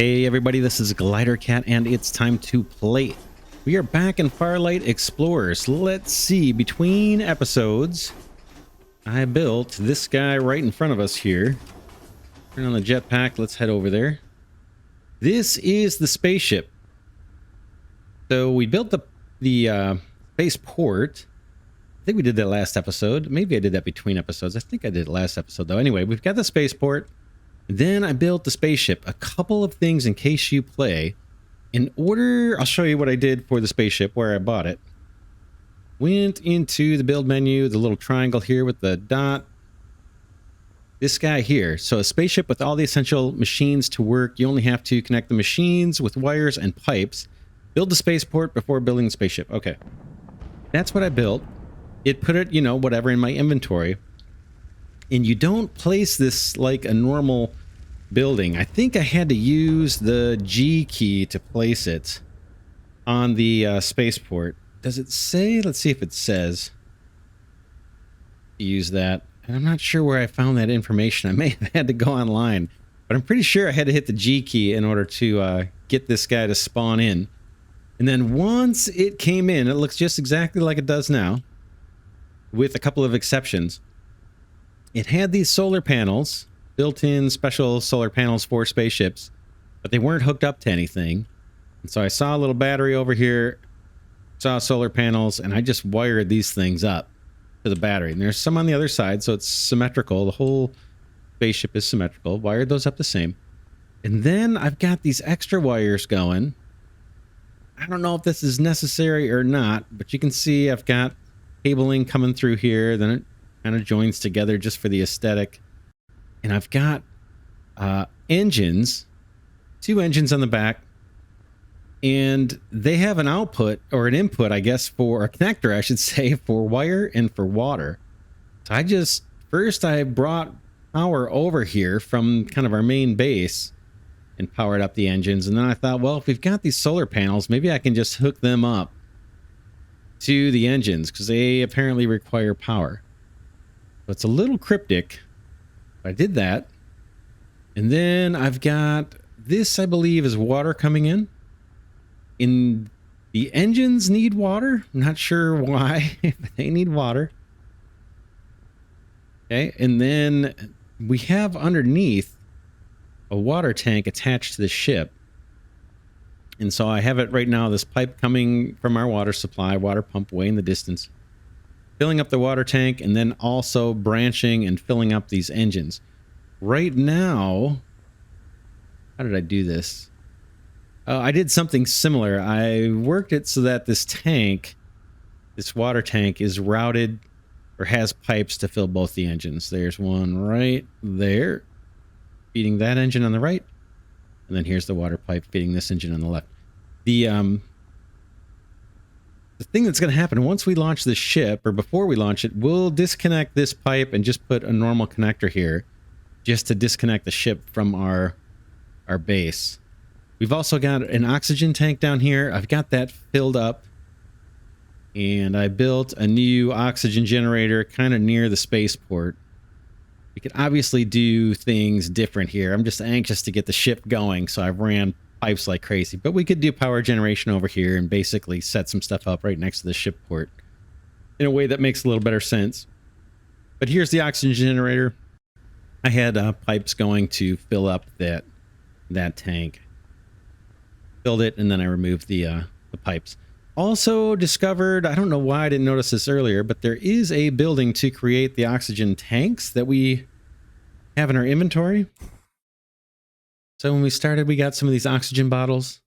Hey everybody, this is Glidercat and it's time to play. We are back in Farlight Explorers. Let's see, between episodes, I built this guy right in front of us here. Turn on the jetpack, let's head over there. This is the spaceship. So we built the spaceport. I think we did that last episode. Maybe I did that between episodes. I think I did it last episode though. Anyway, we've got the spaceport. Then I built the spaceship. A couple of things in case you play. In order, I'll show you what I did for the spaceship, where I bought it. Went into the build menu, the little triangle here with the dot. This guy here. So a spaceship with all the essential machines to work. You only have to connect the machines with wires and pipes. Build the spaceport before building the spaceship. Okay. That's what I built. It put it, you know, whatever in my inventory. And you don't place this like a normal building. I think I had to use the G key to place it on the spaceport. Does it say? Let's see if it says. Use that. And I'm not sure where I found that information. I may have had to go online. But I'm pretty sure I had to hit the G key in order to get this guy to spawn in. And then once it came in, it looks just exactly like it does now, with a couple of exceptions. It had these solar panels, built-in special solar panels for spaceships, but they weren't hooked up to anything. And so I saw a little battery over here, saw solar panels, and I just wired these things up to the battery. And there's some on the other side, so it's symmetrical. The whole spaceship is symmetrical. Wired those up the same. And then I've got these extra wires going. I don't know if this is necessary or not, but you can see I've got cabling coming through here. Then it kind of joins together just for the aesthetic. And I've got engines, 2 engines on the back, and they have an output or an input, I guess, for a connector, I should say, for wire and for water. So first I brought power over here from kind of our main base and powered up the engines. And then I thought, well, if we've got these solar panels, maybe I can just hook them up to the engines because they apparently require power. So it's a little cryptic. I did that. And then I've got this, I believe, is water coming in. The engines need water. I'm not sure why, but they need water. Okay, and then we have underneath a water tank attached to the ship. And so I have it right now, this pipe coming from our water supply, water pump way in the distance, filling up the water tank, and then also branching and filling up these engines. Right now, how did I do this? I did something similar. I worked it so that this tank, this water tank, is routed or has pipes to fill both the engines. There's one right there, feeding that engine on the right. And then here's the water pipe feeding this engine on the left. The thing that's going to happen once we launch the ship, or before we launch it, we'll disconnect this pipe and just put a normal connector here just to disconnect the ship from our base. We've also got an oxygen tank down here. I've got that filled up. And I built a new oxygen generator kind of near the spaceport. We could obviously do things different here. I'm just anxious to get the ship going, so I've ran pipes like crazy. But we could do power generation over here and basically set some stuff up right next to the ship port in a way that makes a little better sense. But here's the oxygen generator. I had pipes going to fill up that tank. Filled it, and then I removed the pipes. Also discovered, I don't know why I didn't notice this earlier, but there is a building to create the oxygen tanks that we have in our inventory. So when we started, we got some of these oxygen bottles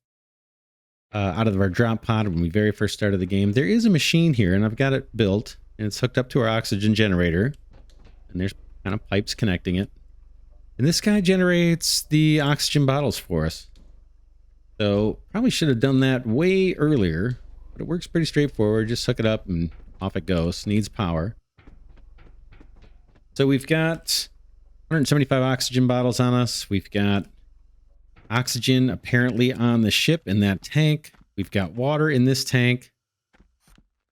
out of our drop pod when we very first started the game. There is a machine here, and I've got it built, and it's hooked up to our oxygen generator. And there's kind of pipes connecting it. And this guy generates the oxygen bottles for us. So probably should have done that way earlier. But it works pretty straightforward. Just hook it up and off it goes. Needs power. So we've got 175 oxygen bottles on us. We've got oxygen apparently on the ship in that tank. We've got water in this tank.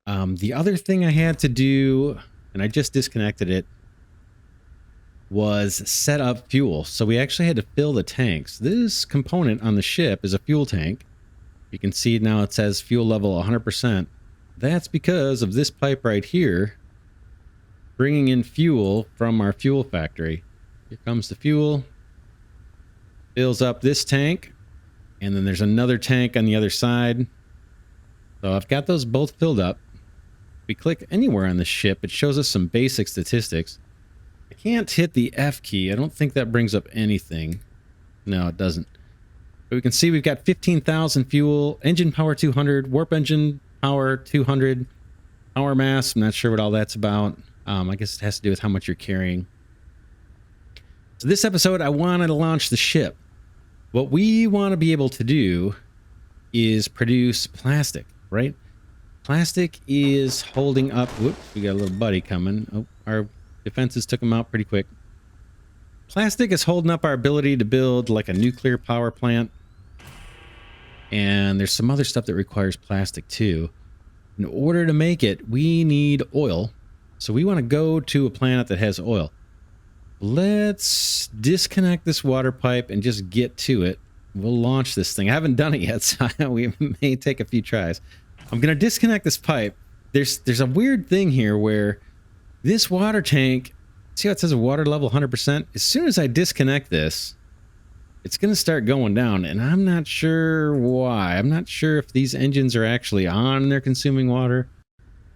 The other thing I had to do, and I just disconnected it, was set up fuel. So we actually had to fill the tanks. This component on the ship is a fuel tank. You can see now it says fuel level 100%. That's because of this pipe right here bringing in fuel from our fuel factory. Here comes the fuel. Fills up this tank. And then there's another tank on the other side. So I've got those both filled up. If we click anywhere on the ship, it shows us some basic statistics. I can't hit the F key. I don't think that brings up anything. No, it doesn't. But we can see we've got 15,000 fuel, engine power 200, warp engine power 200, power mass. I'm not sure what all that's about. I guess it has to do with how much you're carrying. So this episode, I wanted to launch the ship. What we want to be able to do is produce plastic, right? Plastic is holding up. Whoops, we got a little buddy coming. Oh, our defenses took him out pretty quick. Plastic is holding up our ability to build like a nuclear power plant. And there's some other stuff that requires plastic too. In order to make it, we need oil. So we want to go to a planet that has oil. Let's disconnect this water pipe and just get to it. We'll launch this thing. I haven't done it yet, so we may take a few tries. I'm going to disconnect this pipe. There's a weird thing here where this water tank, see how it says a water level 100%? As soon as I disconnect this, it's going to start going down, and I'm not sure why. I'm not sure if these engines are actually on and they're consuming water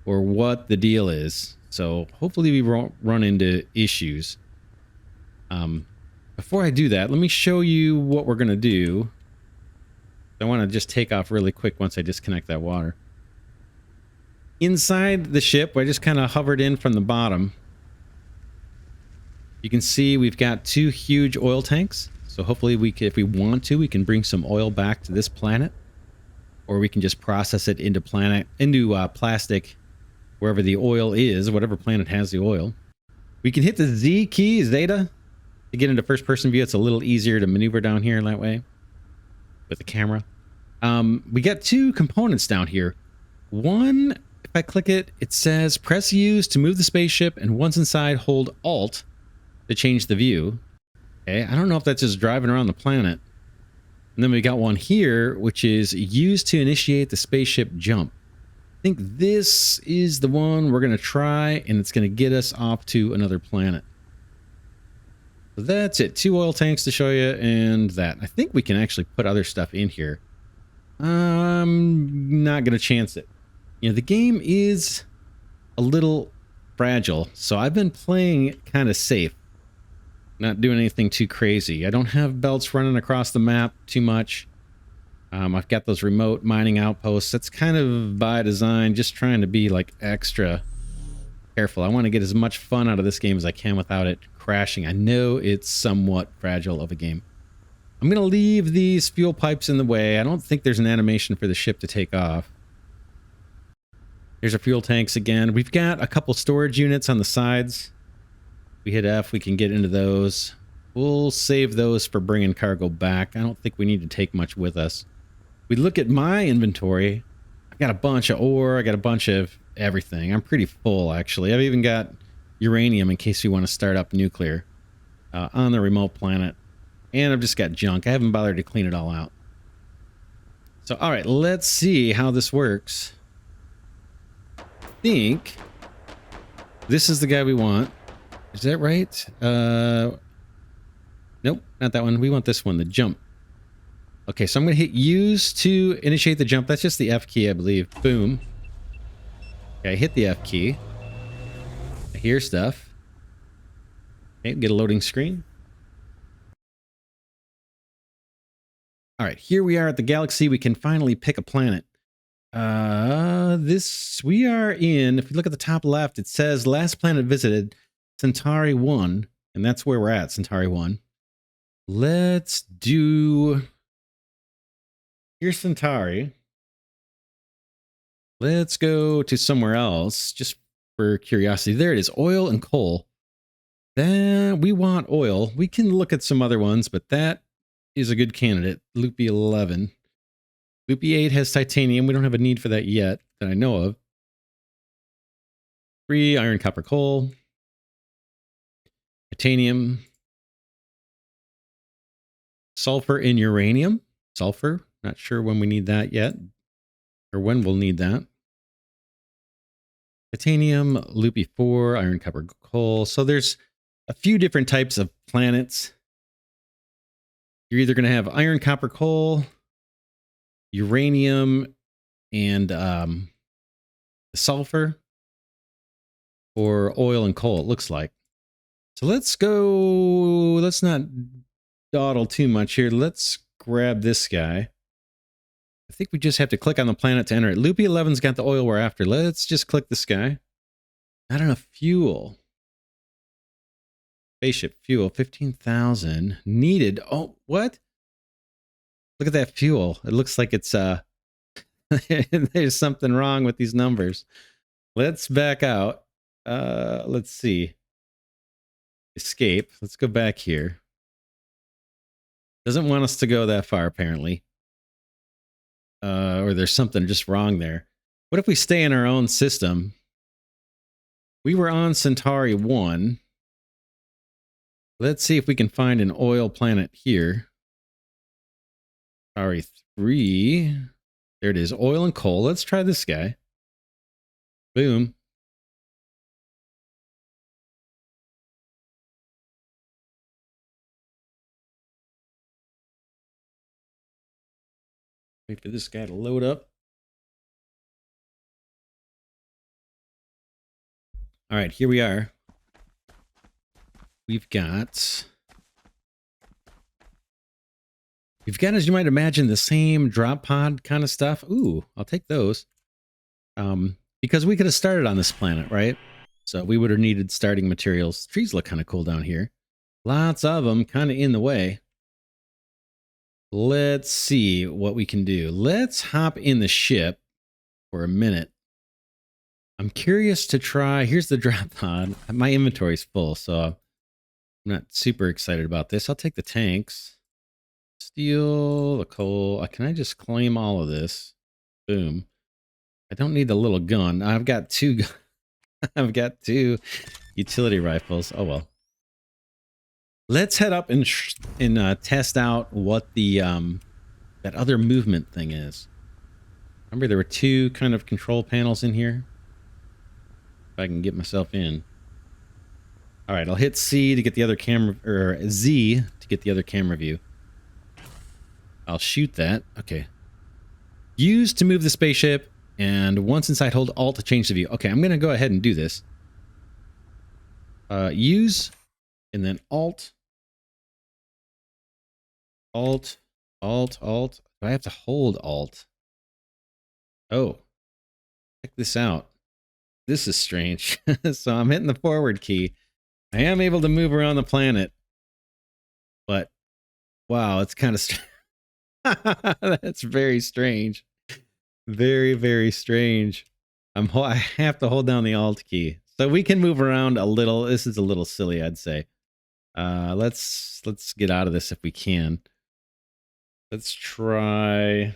or what the deal is. So hopefully we won't run into issues. Before I do that, let me show you what we're going to do. I want to just take off really quick once I disconnect that water. Inside the ship, I just kind of hovered in from the bottom. You can see we've got two huge oil tanks. So hopefully we can, if we want to, we can bring some oil back to this planet. Or we can just process it into plastic wherever the oil is, whatever planet has the oil. We can hit the Z key, Zeta, to get into first-person view. It's a little easier to maneuver down here that way with the camera. We got two components down here. One, if I click it, it says press use to move the spaceship, and once inside, hold Alt to change the view. Okay, I don't know if that's just driving around the planet. And then we got one here, which is use to initiate the spaceship jump. I think this is the one we're going to try, and it's going to get us off to another planet. So that's it. Two oil tanks to show you, and that. I think we can actually put other stuff in here. I'm not going to chance it. You know, the game is a little fragile, so I've been playing it kind of safe. Not doing anything too crazy. I don't have belts running across the map too much. I've got those remote mining outposts. That's kind of by design, just trying to be like extra careful. I want to get as much fun out of this game as I can without it crashing. I know it's somewhat fragile of a game. I'm going to leave these fuel pipes in the way. I don't think there's an animation for the ship to take off. Here's our fuel tanks again. We've got a couple storage units on the sides. We hit F, we can get into those. We'll save those for bringing cargo back. I don't think we need to take much with us. We look at my inventory. I've got a bunch of ore. I got a bunch of everything. I'm pretty full, actually. I've even got uranium in case we want to start up nuclear on the remote planet. And I've just got junk. I haven't bothered to clean it all out. So, all right, let's see how this works. I think this is the guy we want. Is that right? Nope, not that one. We want this one, the jump. Okay, so I'm going to hit use to initiate the jump. That's just the F key, I believe. Boom. Okay, I hit the F key. I hear stuff. Okay, get a loading screen. All right, here we are at the galaxy. We can finally pick a planet. We are in, if you look at the top left, it says last planet visited, Centauri 1, and that's where we're at, Centauri 1. Let's do... Here's Centauri. Let's go to somewhere else, just for curiosity. There it is, oil and coal. Then we want oil. We can look at some other ones, but that is a good candidate. Loopy 11. Loopy 8 has titanium. We don't have a need for that yet, that I know of. 3 iron, copper, coal. Titanium, sulfur, and uranium. Sulfur, not sure when we need that yet, or when we'll need that. Titanium, loopy 4, iron, copper, coal. So there's a few different types of planets. You're either going to have iron, copper, coal, uranium, and sulfur, or oil and coal, it looks like. So let's go, let's not dawdle too much here. Let's grab this guy. I think we just have to click on the planet to enter it. Loopy 11's got the oil we're after. Let's just click this guy. Not enough fuel. Spaceship fuel, 15,000 needed. Oh, what? Look at that fuel. It looks like it's there's something wrong with these numbers. Let's back out. Let's see. Escape. Let's go back here. Doesn't want us to go that far, apparently. Or there's something just wrong there. What if we stay in our own system? We were on Centauri 1. Let's see if we can find an oil planet here. Centauri 3. There it is. Oil and coal. Let's try this guy. Boom. Wait for this guy to load up. All right, here we are. We've got, as you might imagine, the same drop pod kind of stuff. Ooh, I'll take those. Because we could have started on this planet, right? So we would have needed starting materials. Trees look kind of cool down here. Lots of them kind of in the way. Let's see what we can do. Let's hop in the ship for a minute. I'm curious to try. Here's the drop pod. My inventory's full, so I'm not super excited about this. I'll take the tanks. Steel, the coal. Can I just claim all of this? Boom. I don't need the little gun. I've got two. I've got 2 utility rifles. Oh well. Let's head up and test out what the that other movement thing is. Remember, there were 2 kind of control panels in here. If I can get myself in. All right, I'll hit C to get the other camera, or Z to get the other camera view. I'll shoot that. Okay. Use to move the spaceship, and once inside, hold Alt to change the view. Okay, I'm going to go ahead and do this. Use, and then Alt. Alt. Do I have to hold Alt? Oh. Check this out. This is strange. So I'm hitting the forward key. I am able to move around the planet. But, wow, it's kind of that's very strange. Very, very strange. I have to hold down the Alt key. So we can move around a little. This is a little silly, I'd say. Let's get out of this if we can. Let's try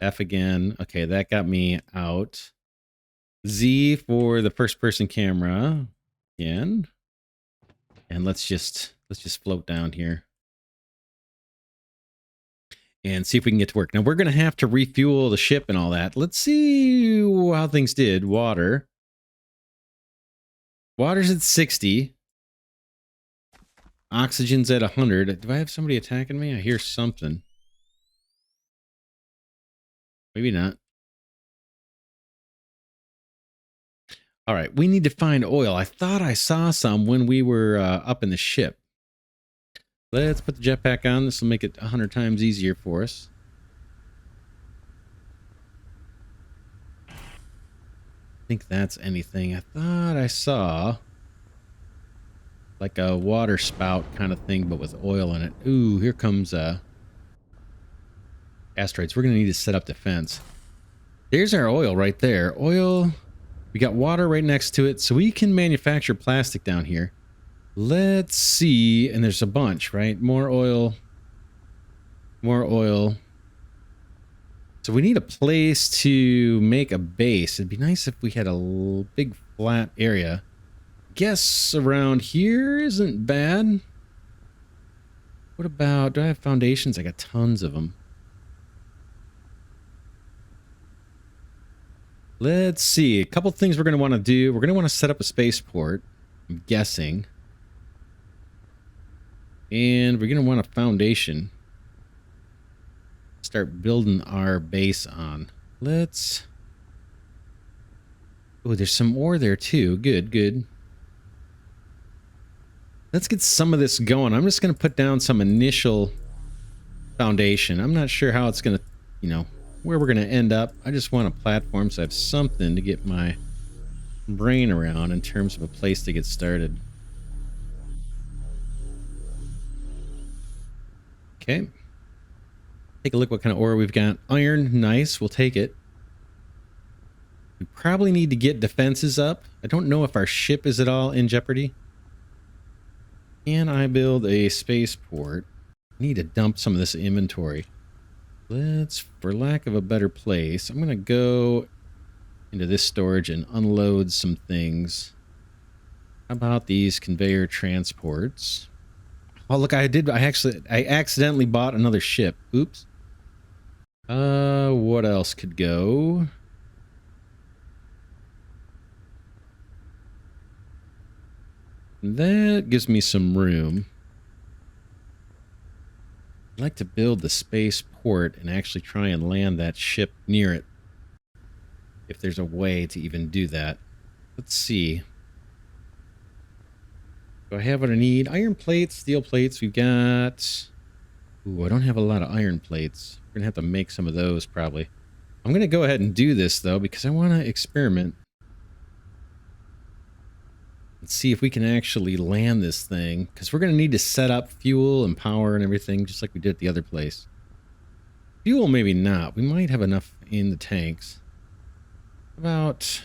F again. Okay, that got me out. Z for the first person camera again. And let's just float down here. And see if we can get to work. Now we're gonna have to refuel the ship and all that. Let's see how things did. Water. Water's at 60. Oxygen's at 100. Do I have somebody attacking me? I hear something. Maybe not. All right, we need to find oil. I thought I saw some when we were up in the ship. Let's put the jetpack on. This will make it 100 times easier for us. I think that's anything. I thought I saw like a water spout kind of thing, but with oil in it. Ooh, here comes asteroids. We're going to need to set up defense. There's our oil right there. Oil. We got water right next to it, so we can manufacture plastic down here. Let's see. And there's a bunch, right? More oil. More oil. So we need a place to make a base. It'd be nice if we had a big flat area. guess around here isn't bad. What about, do I have foundations? I got tons of them. Let's see. A couple things we're going to want to do. We're going to want to set up a spaceport, I'm guessing. And we're going to want a foundation. Start building our base on. Let's... Oh, there's some ore there too. Good, good. Let's get some of this going. I'm just going to put down some initial foundation. I'm not sure how it's going to, you know, where we're going to end up. I just want a platform so I have something to get my brain around in terms of a place to get started. Okay. Take a look what kind of ore we've got. Iron, nice. We'll take it. We probably need to get defenses up. I don't know if our ship is at all in jeopardy. Can I build a spaceport? I need to dump some of this inventory. Let's, for lack of a better place, I'm going to go into this storage and unload some things. How about these conveyor transports? Oh, look, I accidentally bought another ship. Oops. What else could go? That gives me some room. I'd like to build the spaceport and actually try and land that ship near it. If there's a way to even do that. Let's see. Do I have what I need? Iron plates, steel plates. We've got... Ooh, I don't have a lot of iron plates. We're going to have to make some of those probably. I'm going to go ahead and do this though because I want to experiment. Let's see if we can actually land this thing, because we're going to need to set up fuel and power and everything, just like we did at the other place. Fuel, maybe not. We might have enough in the tanks. About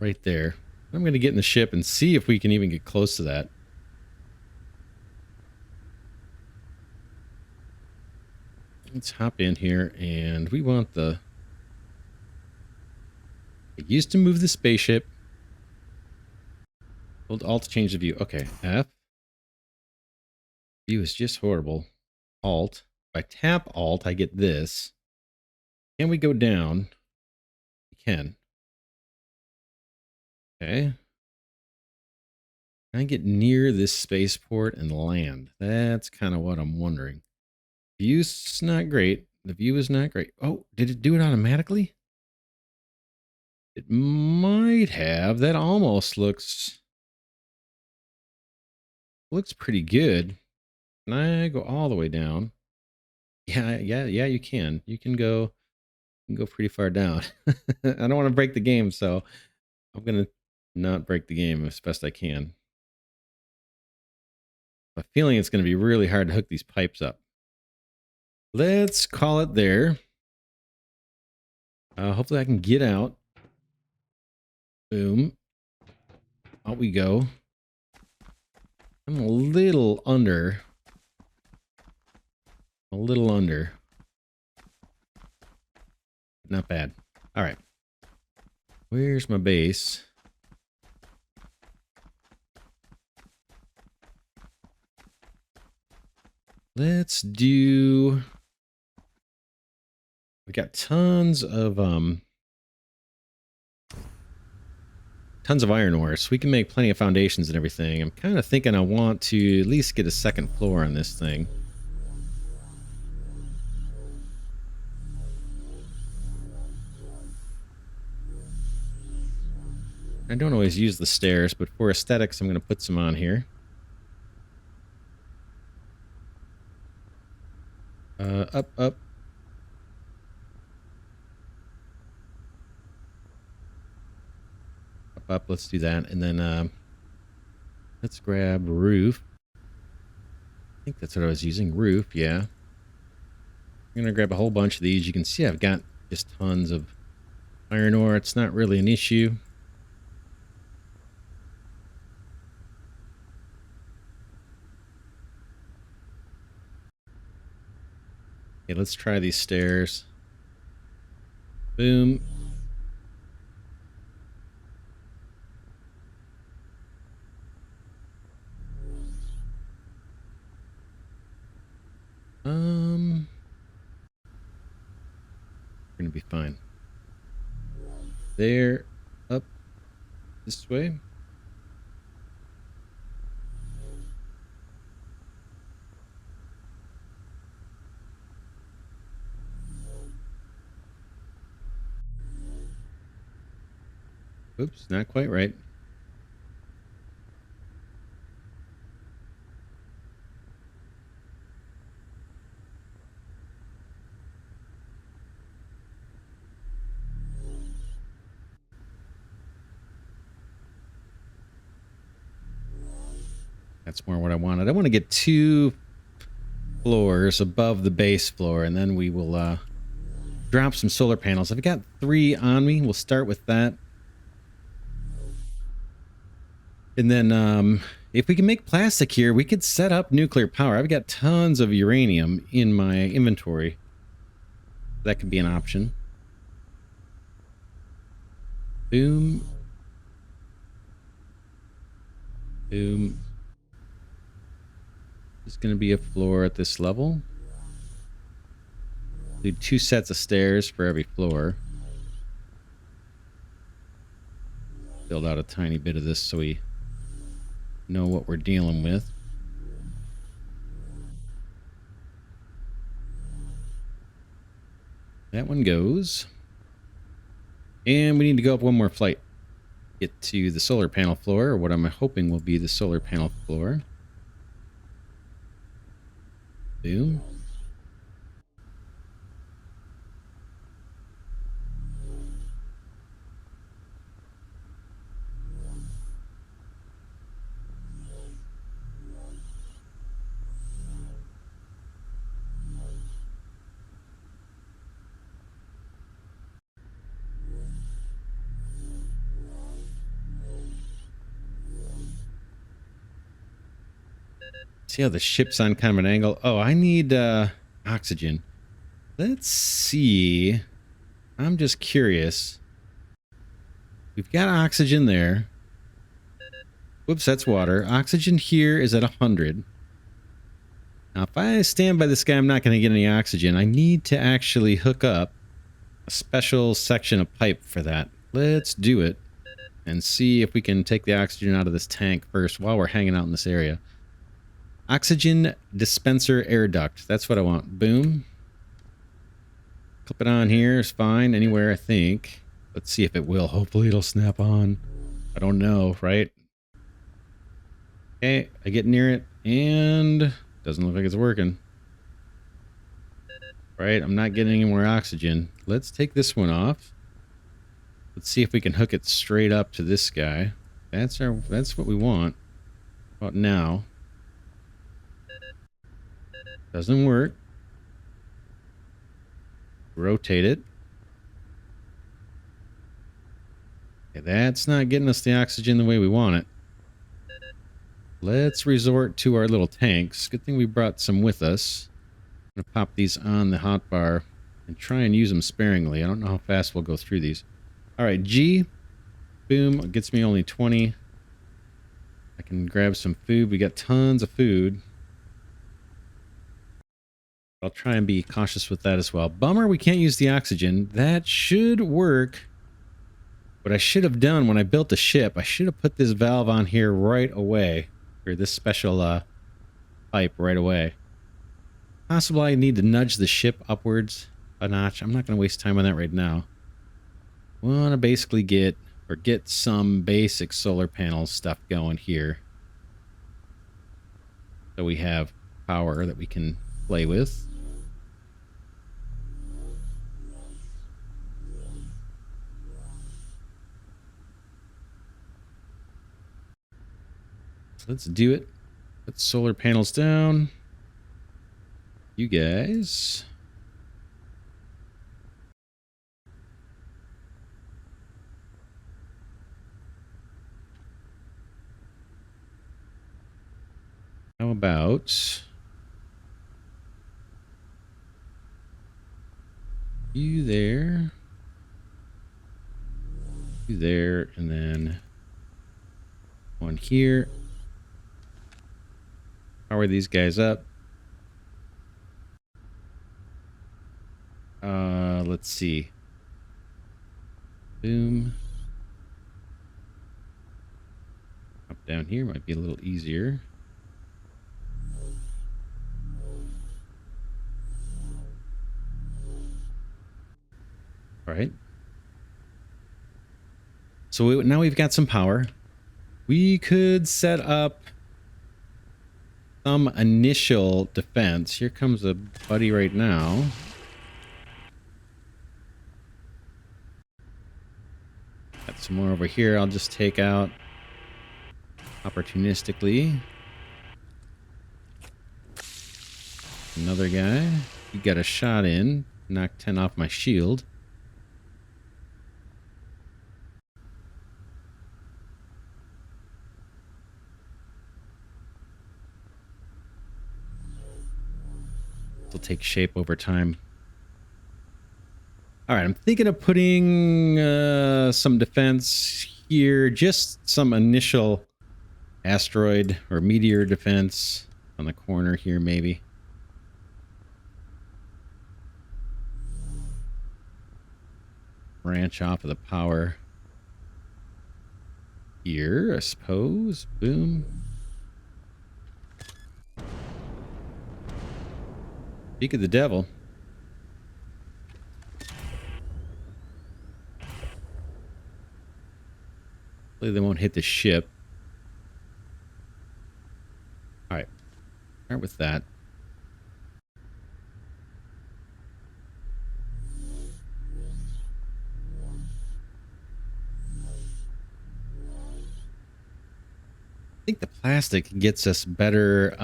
right there. I'm going to get in the ship and see if we can even get close to that. Let's hop in here, and we want the... It used to move the spaceship. Hold Alt to change the view. Okay, F. View is just horrible. Alt. If I tap Alt, I get this. Can we go down? We can. Okay. Can I get near this spaceport and land? That's kind of what I'm wondering. View's not great. The view is not great. Oh, did it do it automatically? It might have. That almost looks pretty good. Can I go all the way down? Yeah, you can. You can go pretty far down. I don't want to break the game, so I'm gonna not break the game as best I can. I have a feeling it's gonna be really hard to hook these pipes up. Let's call it there. Hopefully I can get out. Boom. Out we go. I'm a little under. A little under. Not bad. All right. Where's my base? Let's do... We got tons of iron ore, so we can make plenty of foundations and everything. I'm kind of thinking I want to at least get a second floor on this thing. I don't always use the stairs, but for aesthetics, I'm going to put some on here. Up, up. Up, let's do that. And then let's grab roof. I think that's what I was using. Roof, yeah. I'm going to grab a whole bunch of these. You can see I've got just tons of iron ore. It's not really an issue. Okay, let's try these stairs. Boom. be fine. There, up this way. Oops, not quite right. That's more what I wanted. I want to get 2 floors above the base floor, and then we will drop some solar panels. I've got 3 on me. We'll start with that. And then if we can make plastic here, we could set up nuclear power. I've got tons of uranium in my inventory. That could be an option. Boom. Boom. There's going to be a floor at this level. Do 2 sets of stairs for every floor. Build out a tiny bit of this so we know what we're dealing with. That one goes. And we need to go up 1 more flight. Get to the solar panel floor, or what I'm hoping will be the solar panel floor. Boom. See how the ship's on kind of an angle? Oh, I need oxygen. Let's see. I'm just curious. We've got oxygen there. Whoops, that's water. Oxygen here is at 100. Now, if I stand by this guy, I'm not going to get any oxygen. I need to actually hook up a special section of pipe for that. Let's do it and see if we can take the oxygen out of this tank first while we're hanging out in this area. Oxygen dispenser air duct. That's what I want. Boom. Clip it on here is fine. Anywhere, I think. Let's see if it will. Hopefully it'll snap on. I don't know, right? Okay, I get near it and doesn't look like it's working. Right, I'm not getting any more oxygen. Let's take this one off. Let's see if we can hook it straight up to this guy. That's what we want. How about now? Doesn't work. Rotate it. Okay, that's not getting us the oxygen the way we want it. Let's resort to our little tanks. Good thing we brought some with us. I'm gonna pop these on the hotbar and try and use them sparingly. I don't know how fast we'll go through these. All right, G. Boom. It gets me only 20. I can grab some food. We got tons of food. I'll try and be cautious with that as well. Bummer we can't use the oxygen. That should work. What I should have done when I built the ship, I should have put this valve on here right away. Or this special pipe right away. Possibly I need to nudge the ship upwards a notch. I'm not going to waste time on that right now. We want to basically get some basic solar panel stuff going here. So we have power that we can play with. So let's do it. Put solar panels down. You guys. How about you there? You there, and then one here. Power these guys up. Let's see. Boom. Up down here might be a little easier. All right. So now we've got some power. We could set up some initial defense. Here comes a buddy right now. Got some more over here. I'll just take out opportunistically. Another guy. He got a shot in. Knocked 10 off my shield. Will take shape over time. All right, I'm thinking of putting some defense here, just some initial asteroid or meteor defense on the corner here, maybe. Branch off of the power here, I suppose. Boom. Speak of the devil. Hopefully they won't hit the ship. All right. Start with that. I think the plastic gets us better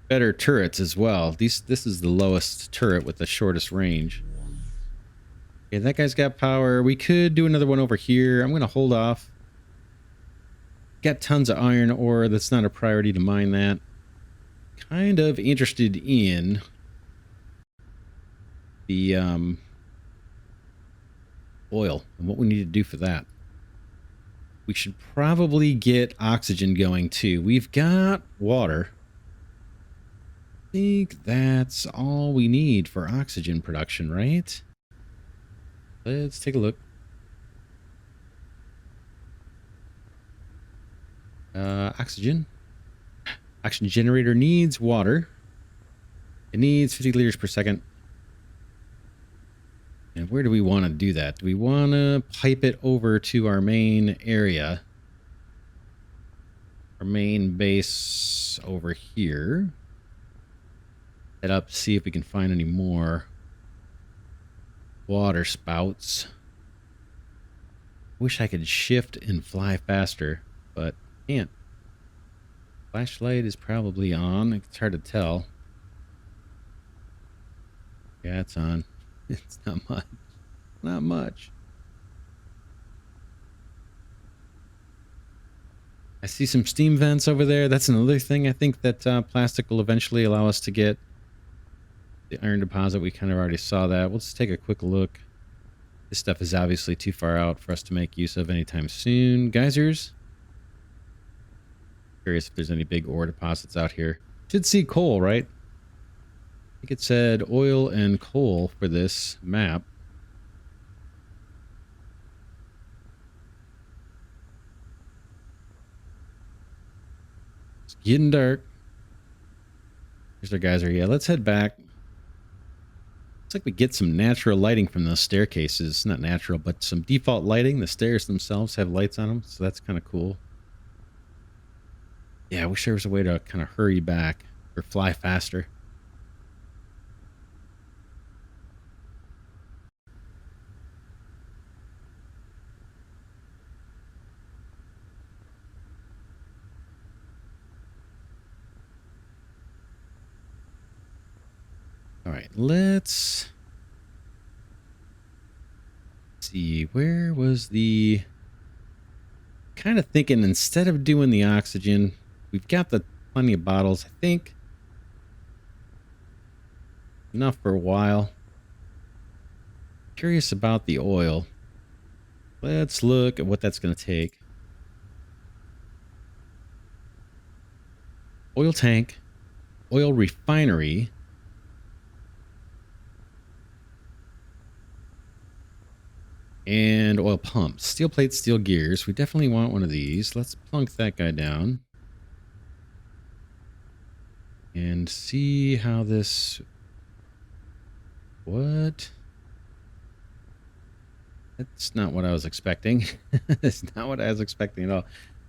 better turrets as well. This is the lowest turret with the shortest range. Okay, that guy's got power. We could do another one over here. I'm going to hold off. Got tons of iron ore. That's not a priority to mine that. Kind of interested in the oil and what we need to do for that. We should probably get oxygen going too. We've got water. I think that's all we need for oxygen production, right? Let's take a look. Oxygen. Oxygen generator needs water. It needs 50 liters per second. And where do we want to do that? Do we want to pipe it over to our main area? Our main base over here. Head up, see if we can find any more water spouts. Wish I could shift and fly faster, but can't. Flashlight is probably on. It's hard to tell. Yeah, it's on. It's not much. Not much. I see some steam vents over there. That's another thing I think that plastic will eventually allow us to get. The iron deposit, we kind of already saw that. We'll just take a quick look. This stuff is obviously too far out for us to make use of anytime soon. Geysers. Curious if there's any big ore deposits out here. Should see coal, right? I think it said oil and coal for this map. It's getting dark. Here's our geyser. Yeah, let's head back. Looks like we get some natural lighting from those staircases. Not natural, but some default lighting. The stairs themselves have lights on them, so that's kind of cool. Yeah, I wish there was a way to kind of hurry back or fly faster. All right, let's see. Where was the... Kind of thinking instead of doing the oxygen, we've got the plenty of bottles, I think. Enough for a while. Curious about the oil. Let's look at what that's going to take. Oil tank, oil refinery. And oil pumps. Steel plates, steel gears. We definitely want one of these. Let's plunk that guy down. And see how this... What? That's not what I was expecting. That's not what I was expecting at all.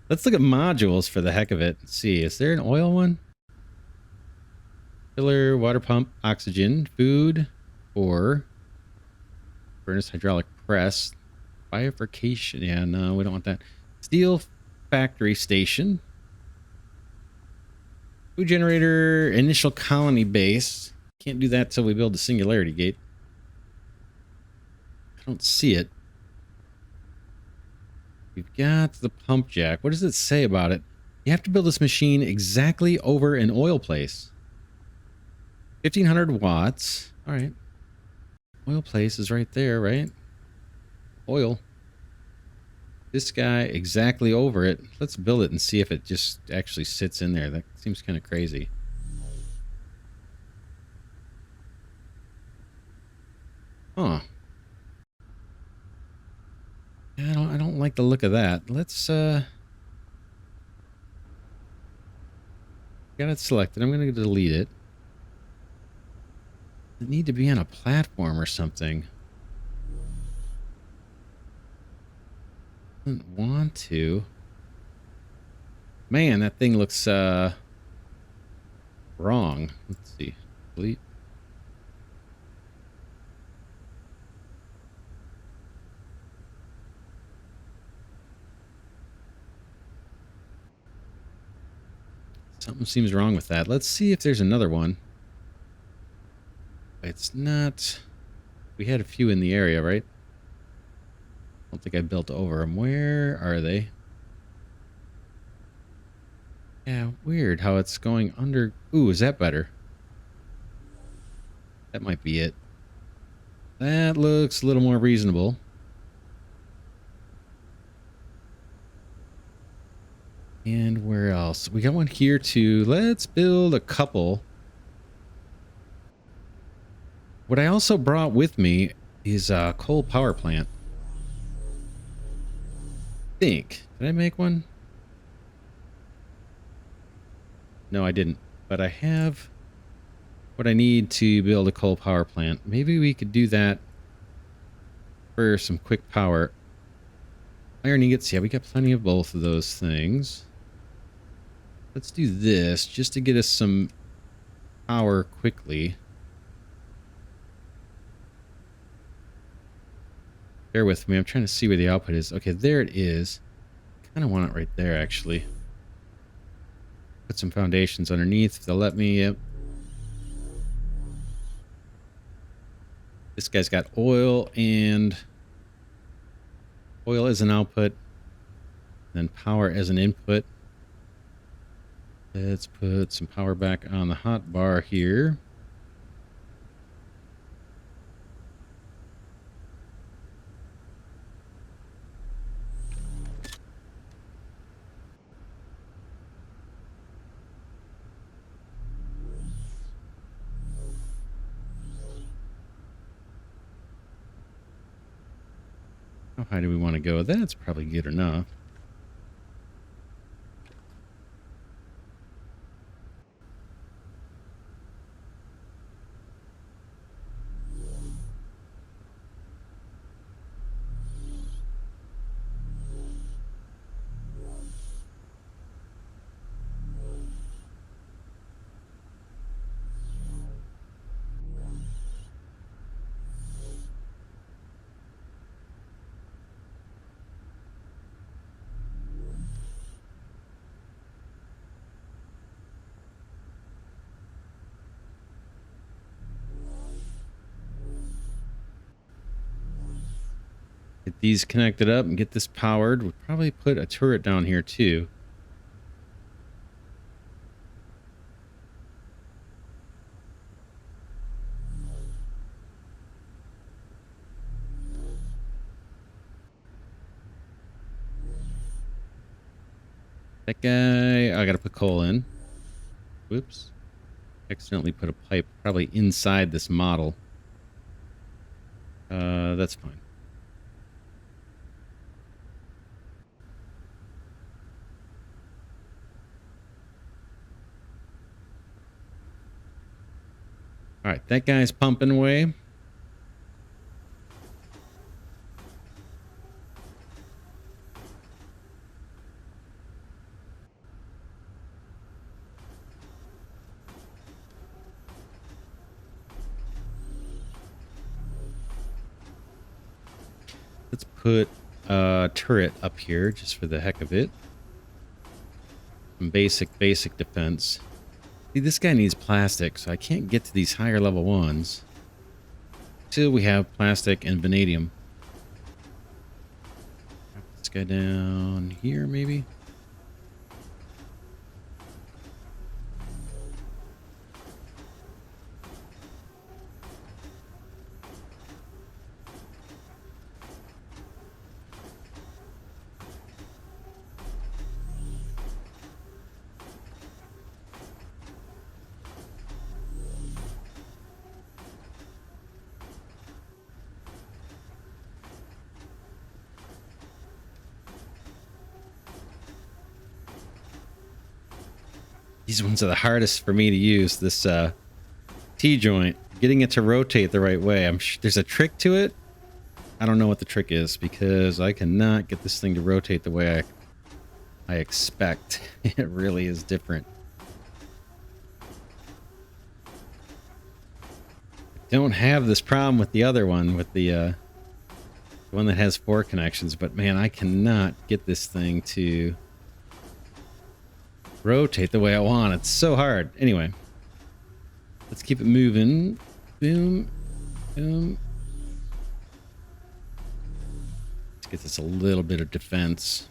Let's look at modules for the heck of it. Let's see. Is there an oil one? Filler, water pump, oxygen, food, or furnace, hydraulic press, bifurcation. Yeah, no, we don't want that. Steel factory station. Food generator, initial colony base. Can't do that till we build the singularity gate. I don't see it. We've got the pump jack. What does it say about it? You have to build this machine exactly over an oil place. 1500 watts. All right. Oil place is right there, right? Oil. This guy exactly over it. Let's build it and see if it just actually sits in there. That seems kind of crazy. Huh. I don't like the look of that. Let's got it selected. I'm gonna delete it. It need to be on a platform or something. Doesn't want to. Man, that thing looks wrong. Let's see. Delete. Something seems wrong with that. Let's see if there's another one. It's not... We had a few in the area, right? I don't think I built over them. Where are they? Yeah, weird how it's going under... Ooh, is that better? That might be it. That looks a little more reasonable. And where else? We got one here too. Let's build a couple. What I also brought with me is a coal power plant. Did I make one? No, I didn't. But I have what I need to build a coal power plant. Maybe we could do that for some quick power. Iron ingots, yeah, we got plenty of both of those things. Let's do this just to get us some power quickly. Bear with me. I'm trying to see where the output is. Okay, there it is. Kind of want it right there, actually. Put some foundations underneath if they'll let me. Yep. This guy's got oil and oil as an output, then power as an input. Let's put some power back on the hot bar here. How high do we want to go? That's probably good enough. Get these connected up and get this powered. We'll probably put a turret down here too. That guy, I gotta put coal in. Whoops. Accidentally put a pipe probably inside this model. That's fine. All right, that guy's pumping away. Let's put a turret up here just for the heck of it. Some basic defense. See, this guy needs plastic, so I can't get to these higher level ones till we have plastic and vanadium. This guy down here, maybe? These ones are the hardest for me to use. This T-joint, getting it to rotate the right way. There's a trick to it. I don't know what the trick is because I cannot get this thing to rotate the way I expect. It really is different. I don't have this problem with the other one, with the one that has 4 connections, but man, I cannot get this thing to rotate the way I want. It's so hard. Anyway, let's keep it moving. Boom, boom. Let's get this a little bit of defense.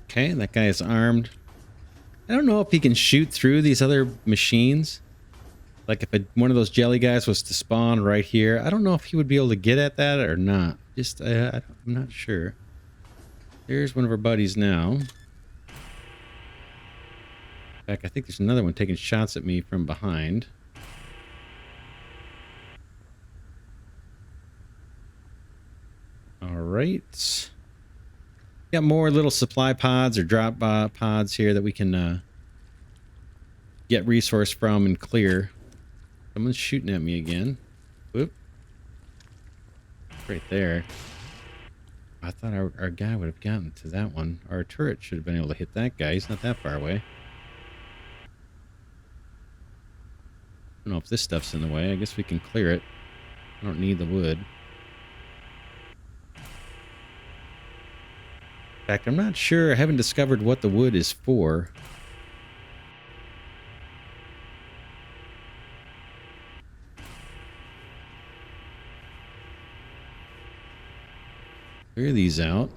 Okay, that guy is armed. I don't know if he can shoot through these other machines. Like if one of those jelly guys was to spawn right here, I don't know if he would be able to get at that or not. Just, I'm not sure. There's one of our buddies now. In fact, I think there's another one taking shots at me from behind. All right. Got more little supply pods or drop pods here that we can get resource from and clear. Someone's shooting at me again. Whoop. Right there. I thought our guy would have gotten to that one. Our turret should have been able to hit that guy. He's not that far away. I don't know if this stuff's in the way. I guess we can clear it. I don't need the wood. In fact, I'm not sure. I haven't discovered what the wood is for. Clear these out.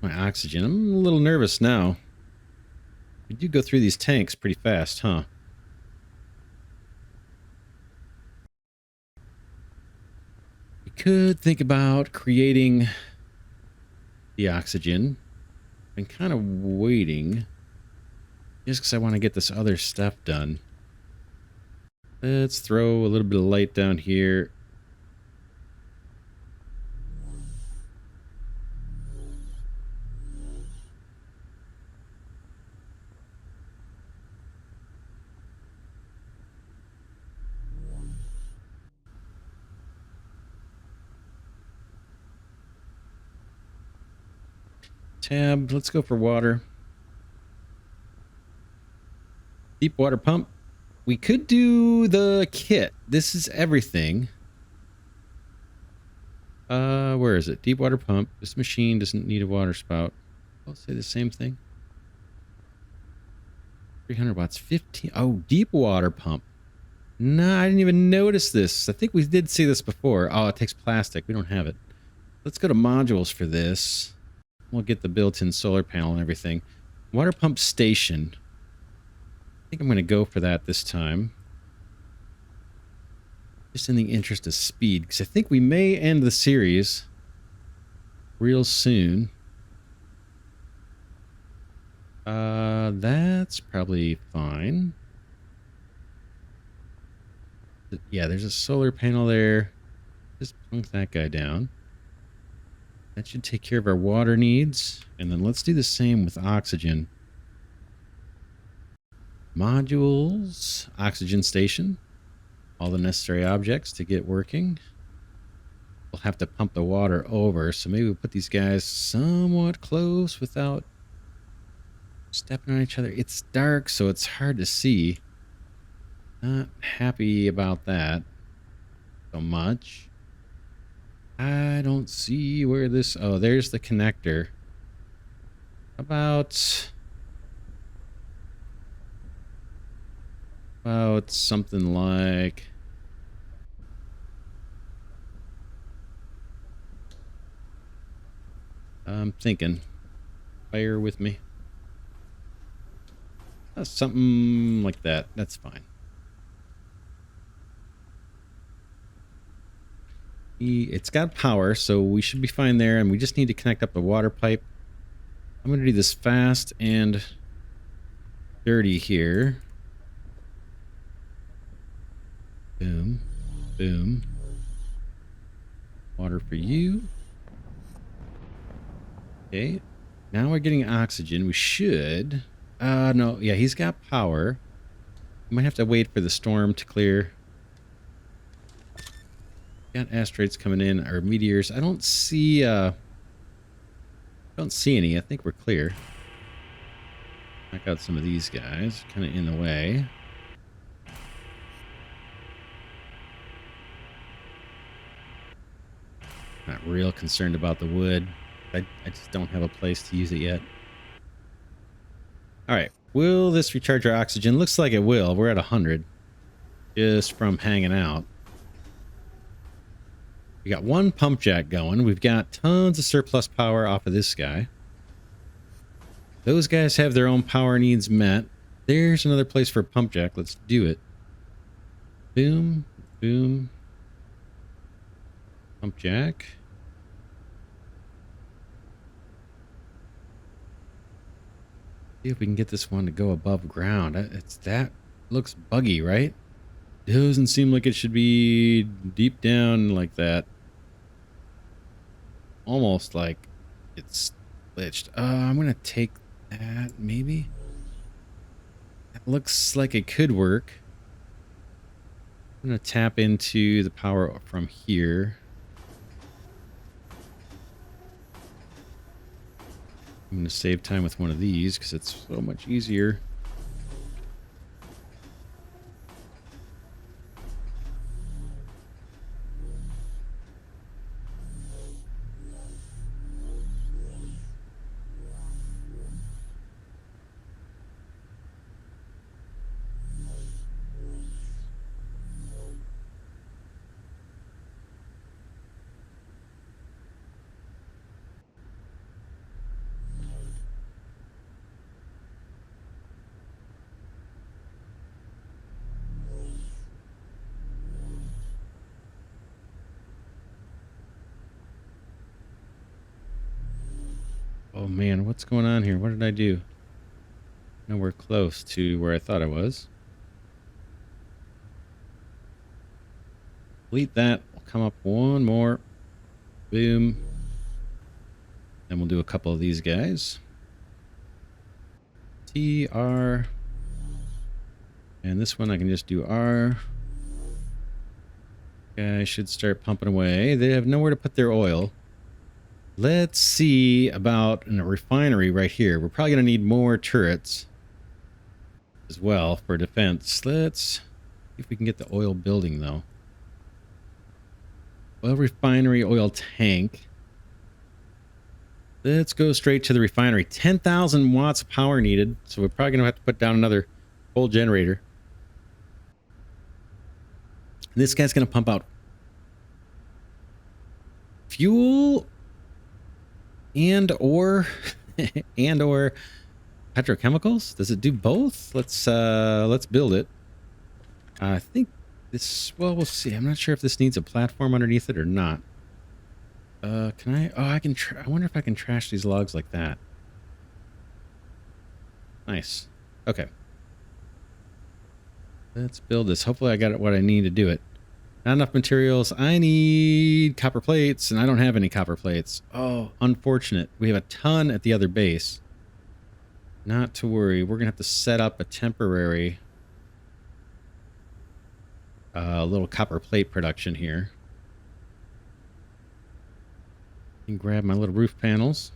My oxygen. I'm a little nervous now. We do go through these tanks pretty fast, huh? We could think about creating the oxygen. Been kind of waiting just because I want to get this other stuff done. Let's throw a little bit of light down here. Tab, let's go for water. Deep water pump. We could do the kit. This is everything. Where is it? Deep water pump. This machine doesn't need a water spout. I'll say the same thing. 300 watts, 15. Oh, deep water pump. No, I didn't even notice this. I think we did see this before. Oh, it takes plastic. We don't have it. Let's go to modules for this. We'll get the built-in solar panel and everything. Water pump station. I think I'm going to go for that this time. Just in the interest of speed, because I think we may end the series real soon. That's probably fine. Yeah, there's a solar panel there. Just plunk that guy down. That should take care of our water needs. And then let's do the same with oxygen. Modules, oxygen station, all the necessary objects to get working. We'll have to pump the water over, so maybe we'll put these guys somewhat close without stepping on each other. It's dark, so it's hard to see. Not happy about that so much. I don't see where this... Oh, there's the connector. About something like... I'm thinking. Bear with me. Something like that. That's fine. It's got power, so we should be fine there, and we just need to connect up the water pipe. I'm going to do this fast and dirty here. Boom. Boom. Water for you. Okay. Now we're getting oxygen. We should... no. Yeah, he's got power. We might have to wait for the storm to clear. Got asteroids coming in, or meteors. I don't see any. I think we're clear. Knock out some of these guys, kind of in the way. Not real concerned about the wood. I just don't have a place to use it yet. All right, will this recharge our oxygen? Looks like it will. We're at 100 just from hanging out. We got one pump jack going. We've got tons of surplus power off of this guy. Those guys have their own power needs met. There's another place for a pump jack. Let's do it. Boom, boom. Pump jack. See if we can get this one to go above ground. That looks buggy, right? Doesn't seem like it should be deep down like that. Almost like it's glitched. I'm gonna take that, maybe. That looks like it could work. I'm gonna tap into the power from here. I'm gonna save time with one of these because it's so much easier. Oh man, what's going on here? What did I do? Nowhere close to where I thought I was. Delete that. We'll come up one more. Boom. Then we'll do a couple of these guys. T, R. And this one I can just do R. Okay, I should start pumping away. They have nowhere to put their oil. Let's see about a refinery right here. We're probably going to need more turrets as well for defense. Let's see if we can get the oil building, though. Oil refinery, oil tank. Let's go straight to the refinery. 10,000 watts of power needed, so we're probably going to have to put down another coal generator. This guy's going to pump out fuel and or petrochemicals. Does it do both? Let's build it. I think this, well, we'll see. I'm not sure if this needs a platform underneath it or not. Can I? Oh, I can. I wonder if I can trash these logs like that. Nice. Okay. Let's build this. Hopefully I got what I need to do it. Not enough materials. I need copper plates, and I don't have any copper plates. Oh, unfortunate. We have a ton at the other base. Not to worry. We're going to have to set up a temporary little copper plate production here. And grab my little roof panels.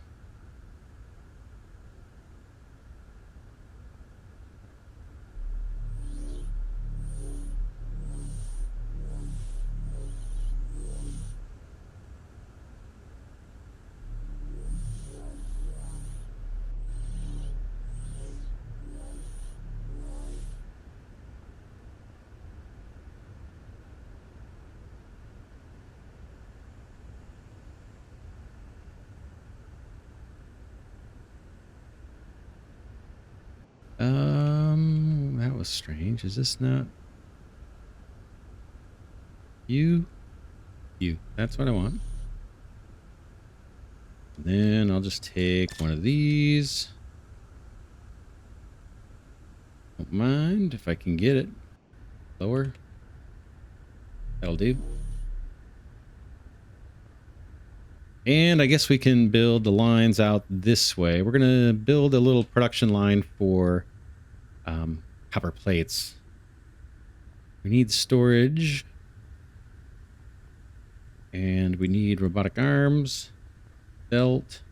That was strange. Is this not you? You. That's what I want. And then I'll just take one of these. Don't mind if I can get it lower. That'll do. And I guess we can build the lines out this way. We're going to build a little production line for copper plates. We need storage. And we need robotic arms, belt,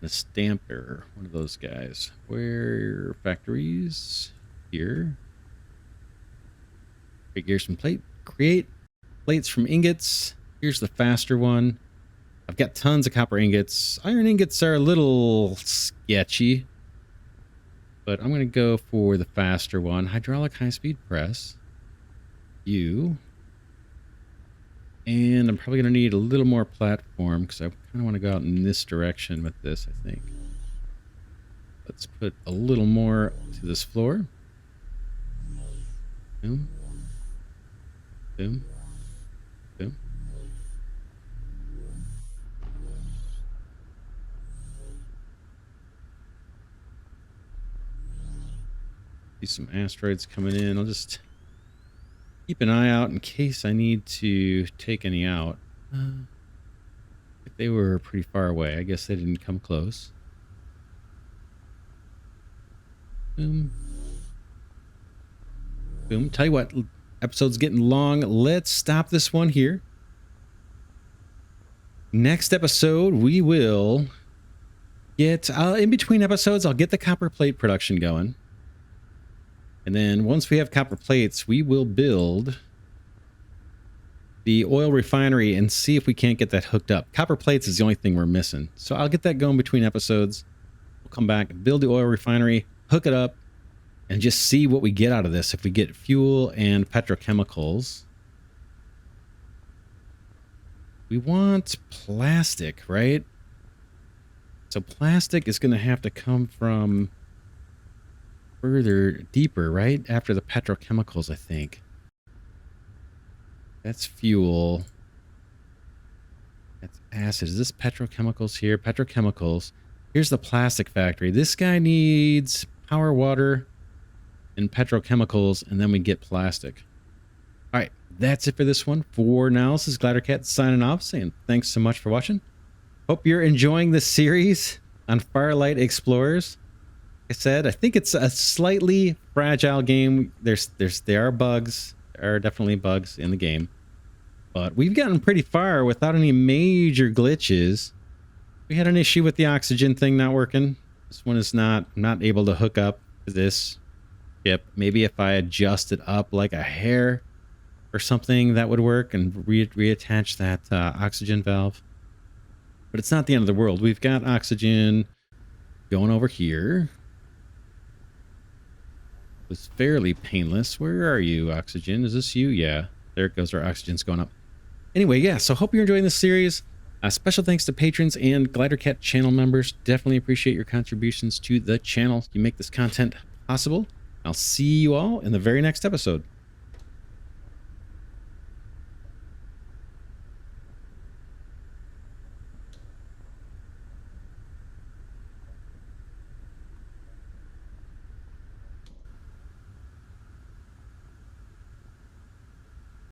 and a stamper. One of those guys. Where factories? Here. Figure some plate. Create plates from ingots. Here's the faster one. I've got tons of copper ingots. Iron ingots are a little sketchy, but I'm going to go for the faster one. Hydraulic high-speed press. You. And I'm probably going to need a little more platform because I kind of want to go out in this direction with this, I think. Let's put a little more to this floor. Boom. Boom. Boom. See some asteroids coming in. I'll just keep an eye out in case I need to take any out. If they were pretty far away, I guess they didn't come close. Boom. Boom. Tell you what, episode's getting long. Let's stop this one here. Next episode, we will get, in between episodes, I'll get the copper plate production going. And then once we have copper plates, we will build the oil refinery and see if we can't get that hooked up. Copper plates is the only thing we're missing. So I'll get that going between episodes. We'll come back, build the oil refinery, hook it up, and just see what we get out of this. If we get fuel and petrochemicals. We want plastic, right? So plastic is going to have to come from further deeper, right? After the petrochemicals, I think. That's fuel. That's acid. Is this petrochemicals here? Petrochemicals. Here's the plastic factory. This guy needs power, water, and petrochemicals, and then we get plastic. All right, that's it for this one. For now, this is Glidercat signing off, saying thanks so much for watching. Hope you're enjoying this series on Farlight Explorers. Like I said, I think it's a slightly fragile game. There are bugs. There are definitely bugs in the game. But we've gotten pretty far without any major glitches. We had an issue with the oxygen thing not working. This one is not able to hook up to this ship. Maybe if I adjust it up like a hair or something, that would work, and reattach that oxygen valve. But it's not the end of the world. We've got oxygen going over here. It was fairly painless. Where are you, oxygen? Is this you? Yeah. There it goes. Our oxygen's going up. Anyway, yeah, so hope you're enjoying this series. Special thanks to patrons and Glidercat channel members. Definitely appreciate your contributions to the channel. You make this content possible. I'll see you all in the very next episode.